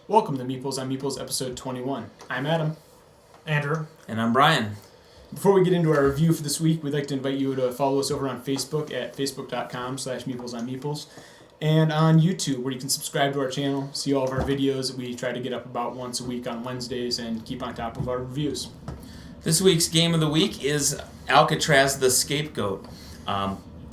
Welcome to Meeples on Meeples episode 21. I'm Adam. Andrew. And I'm Brian. Before we get into our review for this week, we'd like to invite you to follow us over on Facebook at facebook.com/MeeplesOnMeeples and on YouTube, where you can subscribe to our channel, see all of our videos that we try to get up about once a week on Wednesdays, and keep on top of our reviews. This week's game of the week is Alcatraz, the Scapegoat.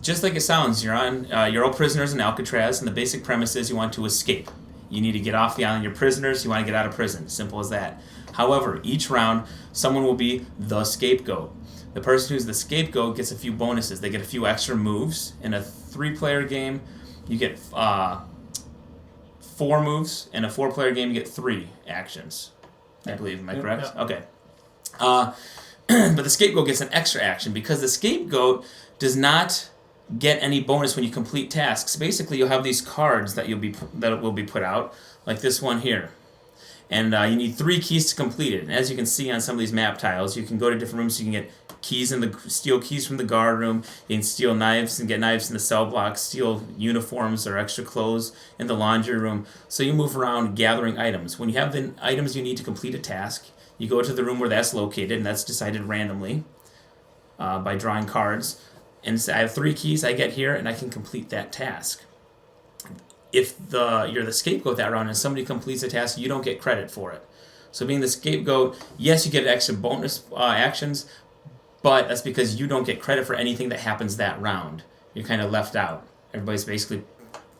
Just like it sounds, you're all prisoners in Alcatraz, and the basic premise is you want to escape. You need to get off the island. You're prisoners. You want to get out of prison. Simple as that. However, each round, someone will be the scapegoat. The person who's the scapegoat gets a few bonuses. They get a few extra moves. In a 3-player game, you get 4 moves. In a 4-player game, you get 3 actions. I believe. Am I correct? Yeah. Okay. But the scapegoat gets an extra action because the scapegoat does not get any bonus when you complete tasks. Basically, you'll have these cards that will be put out, like this one here. And you need 3 keys to complete it. And as you can see on some of these map tiles, you can go to different rooms. You can get steal keys from the guard room. You can steal knives and get knives in the cell block. Steal uniforms or extra clothes in the laundry room. So you move around gathering items. When you have the items you need to complete a task, you go to the room where that's located, and that's decided randomly by drawing cards. And so I have 3 keys I get here, and I can complete that task. If you're the scapegoat that round and somebody completes a task, you don't get credit for it. So being the scapegoat, yes, you get extra bonus actions, but that's because you don't get credit for anything that happens that round. You're kind of left out. Everybody's basically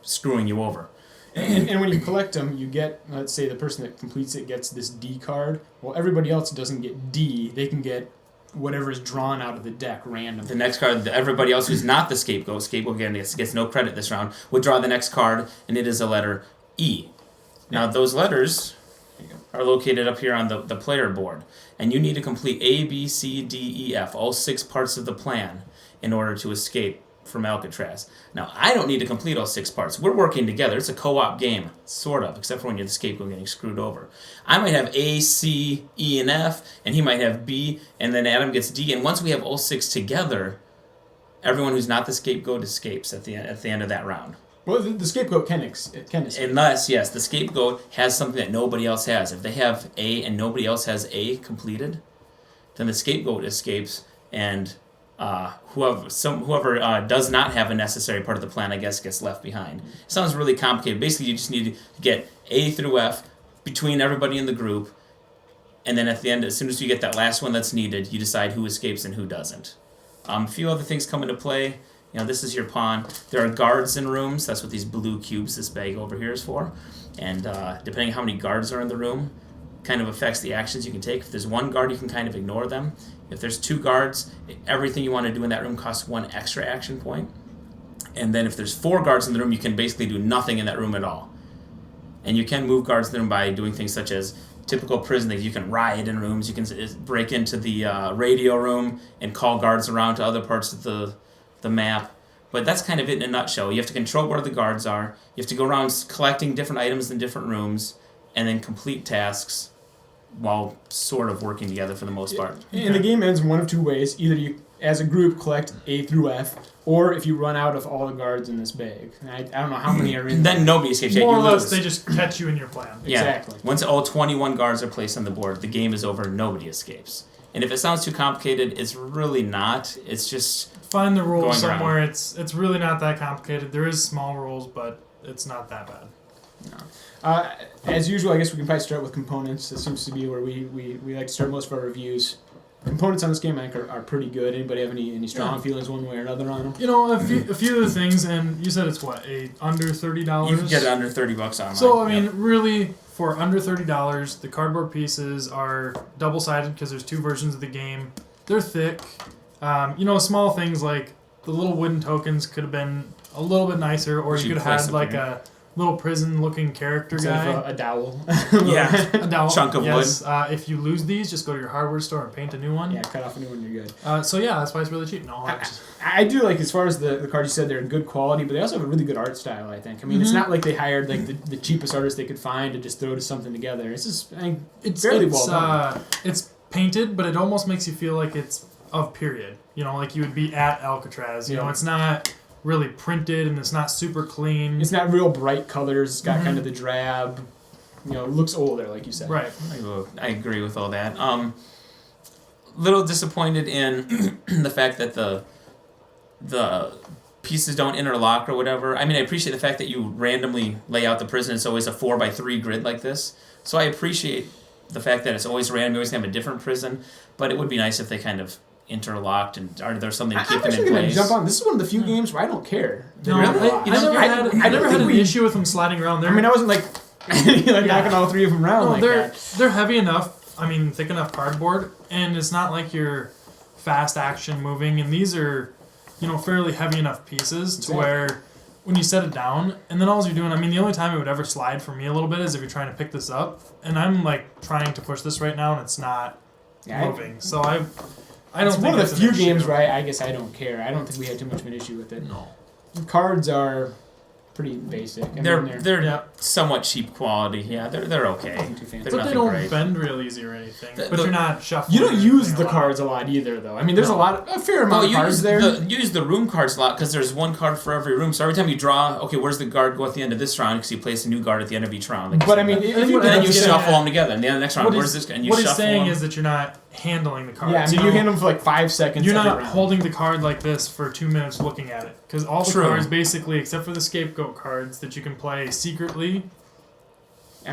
screwing you over. And when you collect them, you get, let's say the person that completes it gets this D card. Well, everybody else doesn't get D. They can get whatever is drawn out of the deck randomly. The next card, everybody else who's not the scapegoat again gets no credit this round, would draw the next card, and it is a letter E. Now, those letters are located up here on the player board, and you need to complete A, B, C, D, E, F, all 6 parts of the plan in order to escape from Alcatraz. Now, I don't need to complete all 6 parts. We're working together. It's a co-op game, sort of, except for when you're the scapegoat getting screwed over. I might have A, C, E, and F, and he might have B, and then Adam gets D. And once we have all 6 together, everyone who's not the scapegoat escapes at the end of that round. Well, the scapegoat can escape. Unless, yes, the scapegoat has something that nobody else has. If they have A and nobody else has A completed, then the scapegoat escapes, and whoever does not have a necessary part of the plan, I guess, gets left behind. It sounds really complicated. Basically, you just need to get A through F between everybody in the group, and then at the end, as soon as you get that last one that's needed, you decide who escapes and who doesn't. A few other things come into play. This is your pawn. There are guards in rooms. That's what these blue cubes, this bag over here, is for. And depending on how many guards are in the room, kind of affects the actions you can take. If there's 1 guard, you can kind of ignore them. If there's 2 guards, everything you want to do in that room costs 1 extra action point. And then if there's 4 guards in the room, you can basically do nothing in that room at all. And you can move guards in the room by doing things such as typical prison things. You can riot in rooms. You can break into the radio room and call guards around to other parts of the map. But that's kind of it in a nutshell. You have to control where the guards are. You have to go around collecting different items in different rooms and then complete tasks while sort of working together for the most part. And the game ends one of 2 ways. Either you, as a group, collect A through F, or if you run out of all the guards in this bag. And I don't know how many are in Then nobody escapes. More or less, they just catch you in your plan. Yeah. Exactly. Once all 21 guards are placed on the board, the game is over. Nobody escapes. And if it sounds too complicated, it's really not. It's just Find the rules somewhere. around. It's really not that complicated. There is small rules, but it's not that bad. No. As usual, I guess we can probably start with components. This seems to be where we like to start most of our reviews. Components on this game, I think, are pretty good. Anybody have any strong feelings one way or another on them? A few of the things, and you said it's what, under $30? You can get it under $30 online. So, I mean, really, for under $30, the cardboard pieces are double-sided because there's 2 versions of the game. They're thick. Small things like the little wooden tokens could have been a little bit nicer, or you could have had like a little prison-looking character guy. A dowel. Yeah, a dowel. Chunk of wood. If you lose these, just go to your hardware store and paint a new one. Yeah, cut off a new one, you're good. That's why it's really cheap. I do like, as far as the cards you said, they're good quality, but they also have a really good art style, I think. I mean, It's not like they hired like the cheapest artist they could find to just throw something together. It's just, it's fairly well done. It's painted, but it almost makes you feel like it's of period. Like you would be at Alcatraz. It's not really printed and it's not super clean. It's not real bright colors. It's got kind of the drab looks older, like you said. Right. I agree with all that. Little disappointed in the fact that the pieces don't interlock or whatever. I mean, I appreciate the fact that you randomly lay out the prison. It's always a 4x3 grid like this. So I appreciate the fact that it's always random. You always have a different prison. But it would be nice if they kind of interlocked and are there something to keep it in place. I'm actually jump on. This is one of the few games where I don't care. No, I never had an issue with them sliding around there. I mean, I wasn't knocking all three of them around they're heavy enough. I mean, thick enough cardboard, and it's not like you're fast action moving. And these are, fairly heavy enough pieces to where when you set it down, and then all you're doing. I mean, the only time it would ever slide for me a little bit is if you're trying to pick this up, and I'm trying to push this right now, and it's not moving. So I don't. It's think one of the few games issue. where I guess I don't care. I don't think we had too much of an issue with it. No. Cards are pretty basic. They're somewhat cheap quality. Yeah, they're okay. Too fancy. But they don't bend real easy or anything. But you're not shuffling. You don't use the cards a lot either, though. I mean, there's a fair amount of cards there. You use the room cards a lot because there's one card for every room. So every time you draw, okay, where's the guard go at the end of this round? Because you place a new guard at the end of each round. But I mean, then you shuffle them together. And the next round, where's this? And you what shuffle he's saying them. is that you're not handling the cards. Yeah, I mean, you handle them for 5 seconds. You're not holding the card like this for 2 minutes looking at it. Because all the cards, basically, except for the Scapegoat cards that you can play secretly,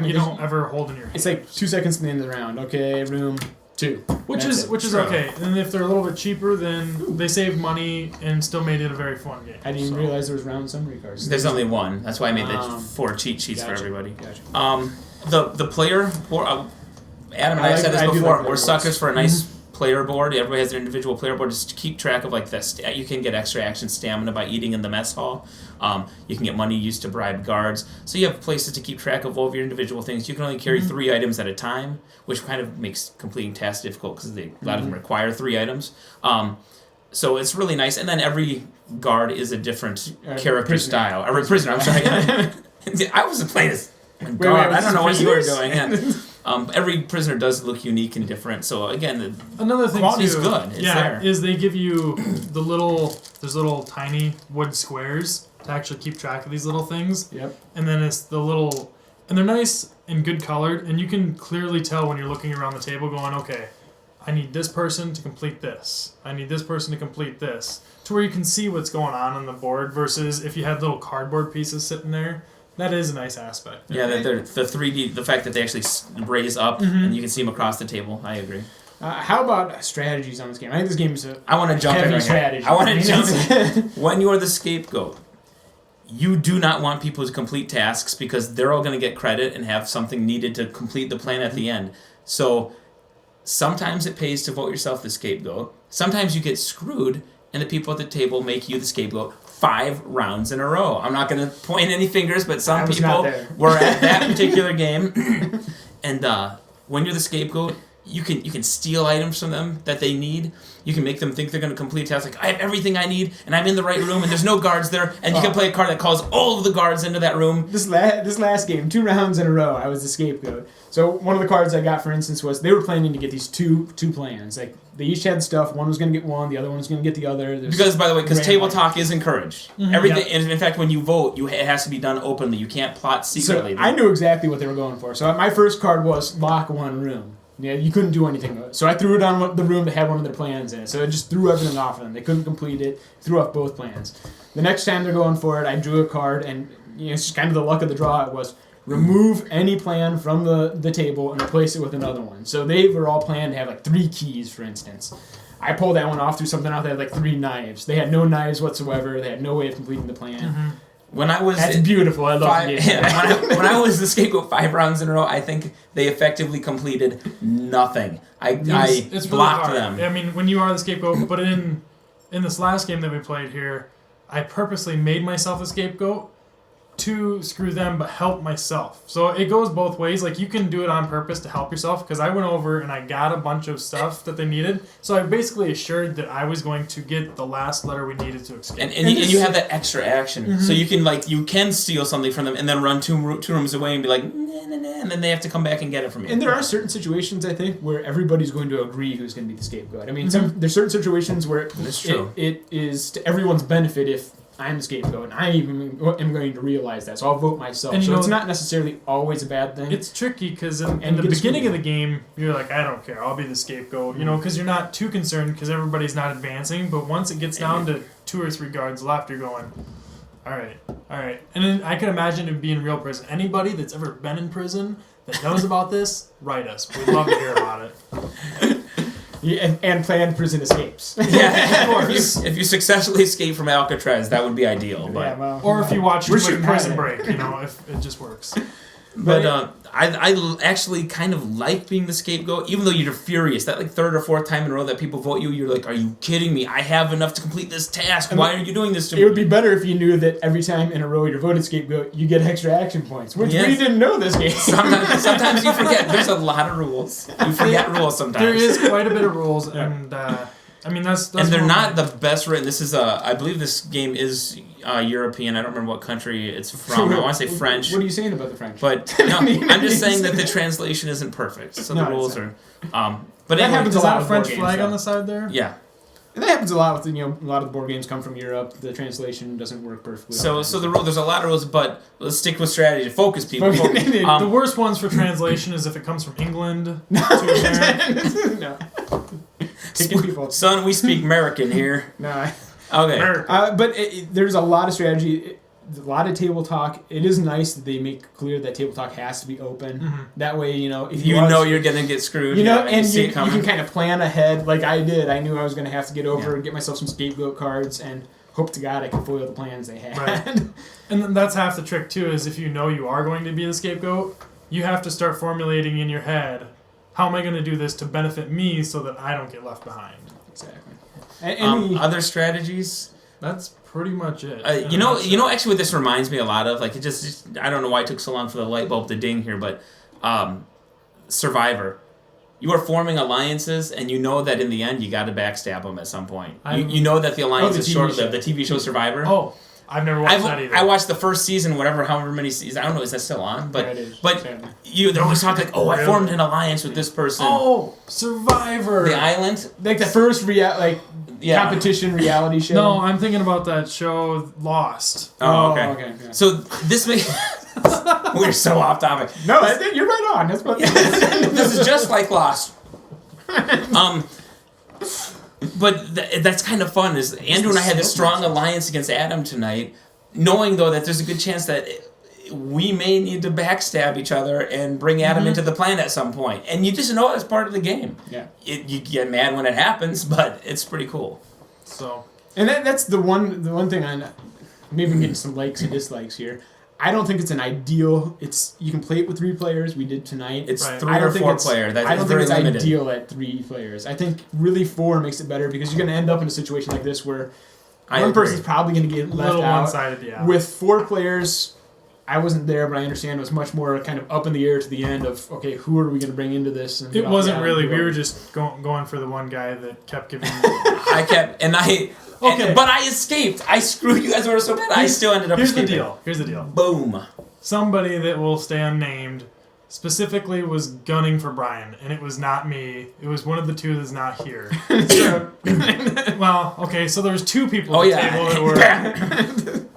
you don't ever hold in your hand. It's like 2 seconds to the end of the round. Okay, room 2. Which is okay. And if they're a little bit cheaper, then they save money and still made it a very fun game. I didn't even realize there was round summary cards. There's only one. That's why I made the 4 cheat sheets for everybody. Gotcha. The player board. Adam and I have said this before. We're suckers for a nice player board. Everybody has their individual player board. Just to keep track of this. You can get extra action stamina by eating in the mess hall. You can get money used to bribe guards. So you have places to keep track of all of your individual things. You can only carry 3 items at a time, which kind of makes completing tasks difficult because a lot of them require 3 items. So it's really nice. And then every guard is a different character style. Every prisoner, I'm sorry. I wasn't playing as a guard. I don't know what you were doing. Yeah. Every prisoner does look unique and different. So again, another thing quality's good. It's there. Is they give you there's little tiny wood squares to actually keep track of these little things. Yep. And then it's and they're nice and good colored, and you can clearly tell when you're looking around the table going, okay, I need this person to complete this. I need this person to complete this. To where you can see what's going on the board versus if you had little cardboard pieces sitting there. That is a nice aspect. Yeah, the 3D, the fact that they actually raise up and you can see them across the table. I agree. How about strategies on this game? I think this game is I want to jump in right strategy. I want to jump in. When you are the scapegoat, you do not want people to complete tasks because they're all going to get credit and have something needed to complete the plan at the end. So sometimes it pays to vote yourself the scapegoat. Sometimes you get screwed and the people at the table make you the scapegoat 5 rounds in a row. I'm not going to point any fingers, but some people were at that particular game. And when you're the scapegoat, you can steal items from them that they need. You can make them think they're going to complete tasks. Like, I have everything I need, and I'm in the right room, and there's no guards there. And you can play a card that calls all of the guards into that room. This last game, 2 rounds in a row, I was the scapegoat. So one of the cards I got, for instance, was they were planning to get these two plans. Like, they each had stuff. One was going to get one, the other one was going to get the other. Because, by the way, table talk is encouraged. Everything, and in fact, when you vote, it has to be done openly. You can't plot secretly. So I knew exactly what they were going for. So my first card was lock one room. Yeah, you couldn't do anything with it. So I threw it on the room that had one of their plans in it. So it just threw everything off of them. They couldn't complete it. Threw off both plans. The next time they're going for it, I drew a card, and it's just kind of the luck of the draw. It was remove any plan from the table and replace it with another one. So they were all planned to have 3 keys, for instance. I pulled that one off, threw something out that had 3 knives. They had no knives whatsoever. They had no way of completing the plan. That's beautiful. I love the game. When I was the scapegoat 5 rounds in a row, I think they effectively completed nothing. It's blocked really them. I mean, when you are the scapegoat, but in this last game that we played here, I purposely made myself a scapegoat to screw them but help myself. So it goes both ways. You can do it on purpose to help yourself because I went over and I got a bunch of stuff that they needed. So I basically assured that I was going to get the last letter we needed to escape. And you have that extra action. So you can steal something from them and then run two rooms away and be like, nah, nah, nah, and then they have to come back and get it from you. And there are certain situations, I think, where everybody's going to agree who's going to be the scapegoat. I mean, there's certain situations where it is to everyone's benefit if I'm the scapegoat, and I even am going to realize that, so I'll vote myself. And so it's not necessarily always a bad thing. It's tricky because in the beginning of the game, you're like, I don't care, I'll be the scapegoat, you know, because you're not too concerned because everybody's not advancing. But once it gets down to 2 or 3 guards left, you're going, all right. And then I can imagine it would be in real prison. Anybody that's ever been in prison that knows about this, write us. We'd love to hear about it. Yeah, and planned prison escapes. Yeah, of course. If you successfully escape from Alcatraz, that would be ideal. But Yeah, well, or if you watch we're too much shooting Prison at it. Break, you know, if it just works. But I actually kind of like being the scapegoat, even though you're furious. That like 3rd or 4th time in a row that people vote you, you're like, are you kidding me? I have enough to complete this task. Why are you doing this to me? It would be better if you knew that every time in a row you're voted scapegoat, you get extra action points, which Yes. we didn't know this game. Sometimes you forget. There's a lot of rules. You forget rules sometimes. There is quite a bit of rules, and I mean that's and they're one not of the best written. This is I believe this game is European. I don't remember what country it's from. I want to say French. What are you saying about the French? But no, I'm just saying that the translation isn't perfect. So the No, rules it's are. But That anyway, happens Is a lot that a with French board flag games, on the side there? yeah. And that happens a lot with a lot of the board games come from Europe. The translation doesn't work perfectly. So the rule. There's a lot of rules, but let's stick with strategy. Focus, people. Focus. The worst ones for translation is if it comes from England to America. No. Taking people. Son, we speak American here. No. Okay. But there's a lot of strategy, a lot of table talk. It is nice that they make clear that table talk has to be open. Mm-hmm. That way, if You know you're gonna get screwed. and see you it coming. can kind of plan ahead, like I did. I knew I was going to have to get over and get myself some scapegoat cards, and hope to God I can foil the plans they had. Right. And then that's half the trick too. Is if you know you are going to be the scapegoat, you have to start formulating in your head, how am I going to do this to benefit me so that I don't get left behind? Exactly. Other strategies. That's pretty much it. You know, actually, what this reminds me a lot of, like, it just I don't know why it took so long for the light bulb to ding here, but Survivor. You are forming alliances, and you know that in the end, you got to backstab them at some point. You know that the alliance is short-lived. The TV show Survivor. Oh, I've never watched that either. I watched the first season, however many seasons. I don't know, is that still on? But Yeah, it is. but they're always talking like, oh, I formed an alliance with this person. Oh, Survivor. The island. Like the first competition reality show. No, I'm thinking about that show Lost. Oh, okay. Yeah. So this makes we're so off topic. No, you're right on. That's what. This is just like Lost. But that's kind of fun. Is Andrew and I had this strong alliance against Adam tonight, knowing though that there's a good chance that we may need to backstab each other and bring Adam into the plan at some point. And you just know it's part of the game. Yeah. You get mad when it happens, but it's pretty cool. So. And that's the one thing on. Maybe I'm getting some likes and dislikes here. I don't think it's an ideal. You can play it with 3 players. We did tonight. It's Right. 3 or 4 player. I don't think it's limited. ideal at 3 players. I think really 4 makes it better because you're going to end up in a situation like this where one person's probably going to get left Little out. one-sided, yeah. With 4 players, I wasn't there, but I understand it was much more kind of up in the air to the end of, okay, who are we going to bring into this? And It wasn't really. We were just going for the one guy that kept giving. Okay. But I escaped. I screwed you guys over so bad. I still ended up escaping. Here's the deal. Boom. Somebody that will stay unnamed specifically was gunning for Brian, and it was not me. It was one of the 2 that's not here. Well, okay, so there was 2 people at the table that were.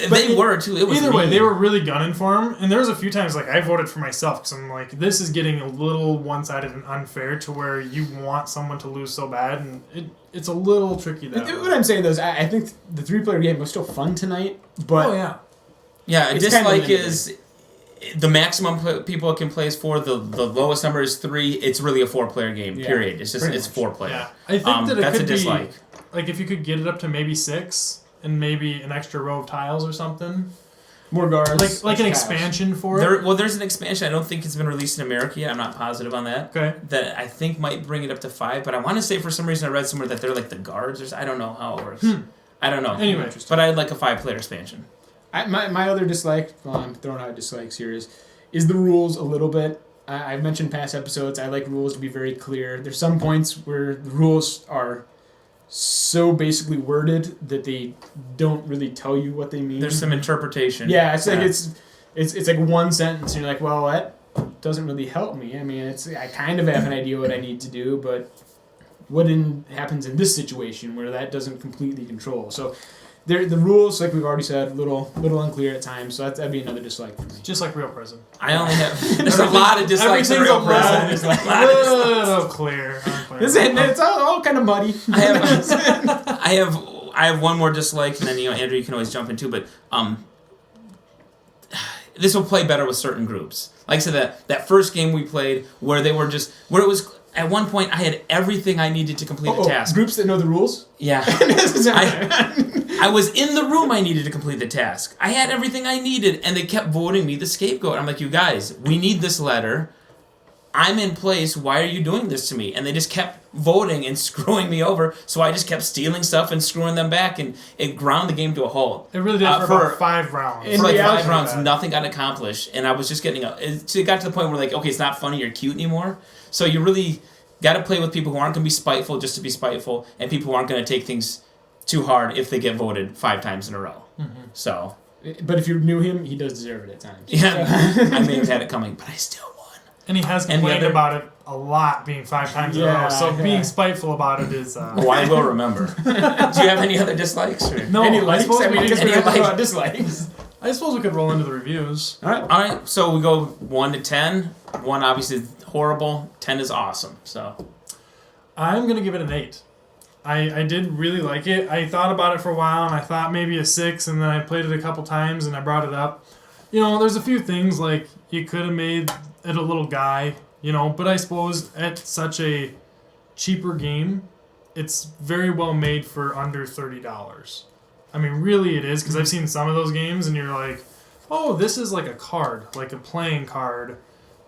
They were too. It was Either way, me. they were really gunning for him, and there was a few times like I voted for myself because I'm like, this is getting a little one-sided and unfair to where you want someone to lose so bad, and it's a little tricky that way. What I'm saying though is I think the 3-player game was still fun tonight, but Yeah, a It's dislike kind of is the maximum people can play is 4. The lowest number is 3. It's really a 4-player game. Yeah, Period. It's just pretty it's much. 4-player. Yeah, I think that it that's could a dislike. be like if you could get it up to maybe 6 and maybe an extra row of tiles or something, more guards. like an tiles. expansion for it. There's an expansion. I don't think it's been released in America yet. I'm not positive on that. Okay. That I think might bring it up to 5. But I want to say for some reason I read somewhere that they're like the guards. I don't know how it works. I don't know. Anyway, but I'd like a 5-player expansion. My other dislike, I'm throwing out dislikes here, is the rules a little bit. I've mentioned past episodes, I like rules to be very clear. There's some points where the rules are so basically worded that they don't really tell you what they mean. There's some interpretation. Yeah, it's like it's like one sentence and you're like, well, that doesn't really help me. I mean, I kind of have an idea what I need to do, but what happens in this situation where that doesn't completely control. So The rules, like we've already said, little unclear at times. So that'd be another dislike for me. Just like real prison. I only have. There's a lot of dislikes in real prison. There's a lot of little clear. It's all kind of muddy. I have one more dislike, and then Andrew, you can always jump in too. But this will play better with certain groups. Like I said, that first game we played where it was. At one point, I had everything I needed to complete the task. Groups that know the rules? Yeah. I was in the room I needed to complete the task. I had everything I needed, and they kept voting me the scapegoat. I'm like, you guys, we need this letter. I'm in place. Why are you doing this to me? And they just kept voting and screwing me over, so I just kept stealing stuff and screwing them back, and it ground the game to a halt. It really did for about 5 rounds. For like 5 rounds, nothing got accomplished, and I was just getting... It got to the point where, like, okay, it's not funny or cute anymore. So you really got to play with people who aren't going to be spiteful just to be spiteful, and people who aren't going to take things too hard if they get voted 5 times in a row. Mm-hmm. So... But if you knew him, he does deserve it at times. Yeah, I may have had it coming, but I still won. And he has complained about it a lot being 5 times in a row, so being spiteful about it is... Oh, I will remember. Do you have any other dislikes? Or? No, any likes? I dislikes. I suppose we could roll into the reviews. All right. So we go 1 to 10. 1 obviously horrible. 10 is awesome. So I'm gonna give it an 8. I did really like it. I thought about it for a while, and I thought maybe a 6, and then I played it a couple times, and I brought it up. There's a few things like you could have made it a little guy, but I suppose at such a cheaper game, it's very well made for under $30. I mean, really it is, because I've seen some of those games, and you're like, oh, this is like a card, like a playing card,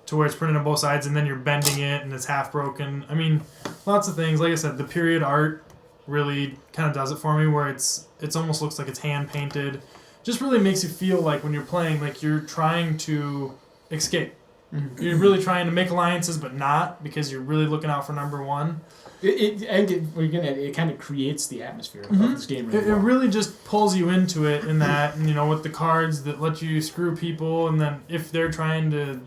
to where it's printed on both sides, and then you're bending it, and it's half broken. I mean, lots of things. Like I said, the period art really kind of does it for me, where it's almost looks like it's hand painted. Just really makes you feel like when you're playing, like you're trying to escape. Mm-hmm. You're really trying to make alliances, but not, because you're really looking out for number one. It kind of creates the atmosphere of this game. It really just pulls you into it in that, with the cards that let you screw people, and then if they're trying to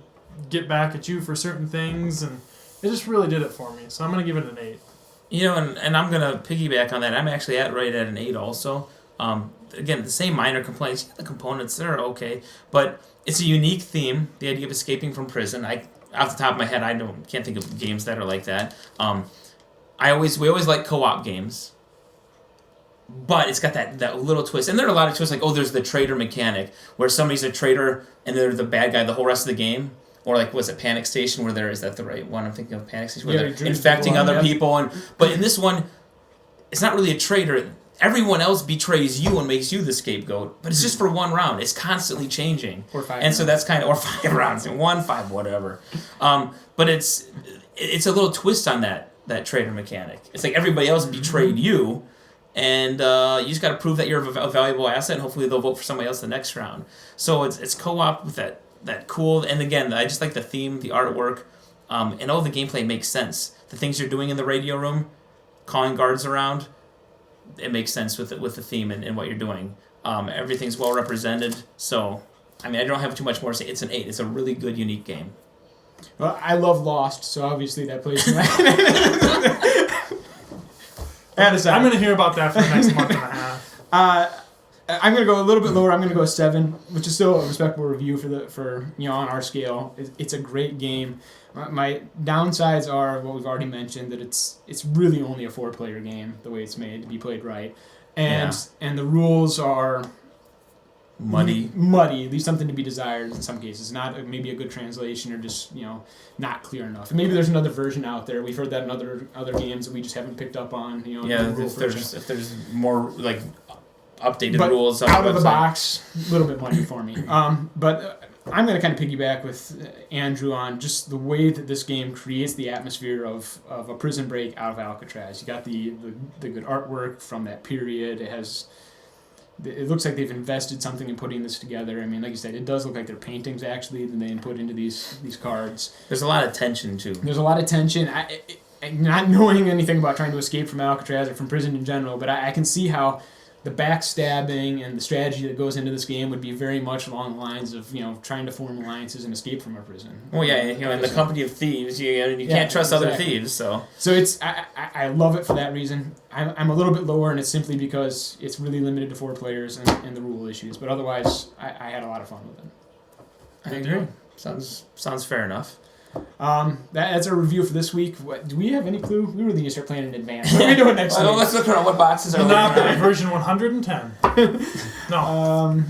get back at you for certain things, and it just really did it for me. So I'm going to give it an 8. And I'm going to piggyback on that. I'm actually right at an 8 also. Again, the same minor complaints. The components, they're okay. But it's a unique theme, the idea of escaping from prison. Off the top of my head, can't think of games that are like that. We always like co-op games. But it's got that little twist. And there are a lot of twists, like, there's the traitor mechanic, where somebody's a traitor and they're the bad guy the whole rest of the game. Or like, was it Panic Station, where is that the right one? I'm thinking of Panic Station, where they're infecting other people. But in this one, it's not really a traitor. Everyone else betrays you and makes you the scapegoat, but it's just for 1 round. It's constantly changing. Or 5 and rounds. So that's or 5 rounds, 1, 5, whatever. But it's a little twist on that traitor mechanic. It's like everybody else betrayed you, and you just got to prove that you're a valuable asset, and hopefully they'll vote for somebody else the next round. So it's co-op with that cool, and again, I just like the theme, the artwork, and all the gameplay makes sense. The things you're doing in the radio room, calling guards around, it makes sense with the theme and what you're doing. Everything's well represented, so I don't have too much more to say. It's an 8. It's a really good, unique game. Well, I love Lost, so obviously that plays in my... I'm going to hear about that for the next month and a half. I'm going to go a little bit lower. I'm going to go a 7, which is still a respectable review for on our scale. It's a great game. My downsides are what we've already mentioned, that it's really only a 4-player game, the way it's made, to be played right. And the rules are muddy, leave something to be desired in some cases. Not maybe a good translation, or just not clear enough. Maybe there's another version out there. We've heard that in other games that we just haven't picked up on. If there's more like updated rules out of the box, a little bit muddy for me. But I'm going to kind of piggyback with Andrew on just the way that this game creates the atmosphere of a prison break out of Alcatraz. You got the good artwork from that period. It looks like they've invested something in putting this together. I mean, like you said, it does look like they're paintings actually that they put into these cards. There's a lot of tension too. There's a lot of tension. Not knowing anything about trying to escape from Alcatraz or from prison in general, but I can see how the backstabbing and the strategy that goes into this game would be very much along the lines of trying to form alliances and escape from a prison. Well, yeah, in the company of thieves, you can't trust other thieves. So it's I love it for that reason. I'm a little bit lower, and it's simply because it's really limited to 4 players and the rule issues. But otherwise, I had a lot of fun with it. I agree. Sounds fair enough. That's our review for this week. Do we have any clue? We really need to start planning in advance. What are we doing next week? Let's look around. What boxes are Monopoly version 110. No.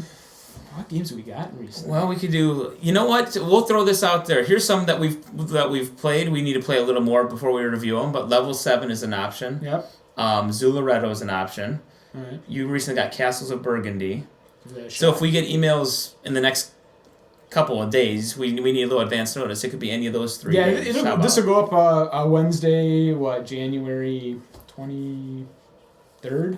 What games have we gotten recently? Well, we could do. You know what? We'll throw this out there. Here's some that we've played. We need to play a little more before we review them. But Level 7 is an option. Yep. Zularetto is an option. All right. You recently got Castles of Burgundy. So if we get emails in the next couple of days, we need a little advance notice. It could be any of those 3 days. Yeah, this will go up Wednesday, January 23rd?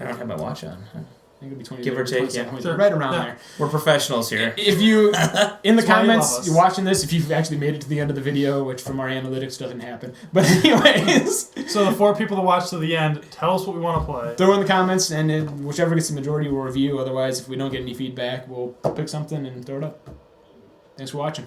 I don't have my watch on. I think it'll be 20. Give or take, yeah. Right around there. We're professionals here. If you, in the That's why you love comments, us. you're watching this, if you've actually made it to the end of the video, which from our analytics doesn't happen. But anyways, So the 4 people that watch to the end, tell us what we want to play. throw in the comments, and whichever gets the majority, we'll review. Otherwise, if we don't get any feedback, we'll pick something and throw it up. Thanks for watching.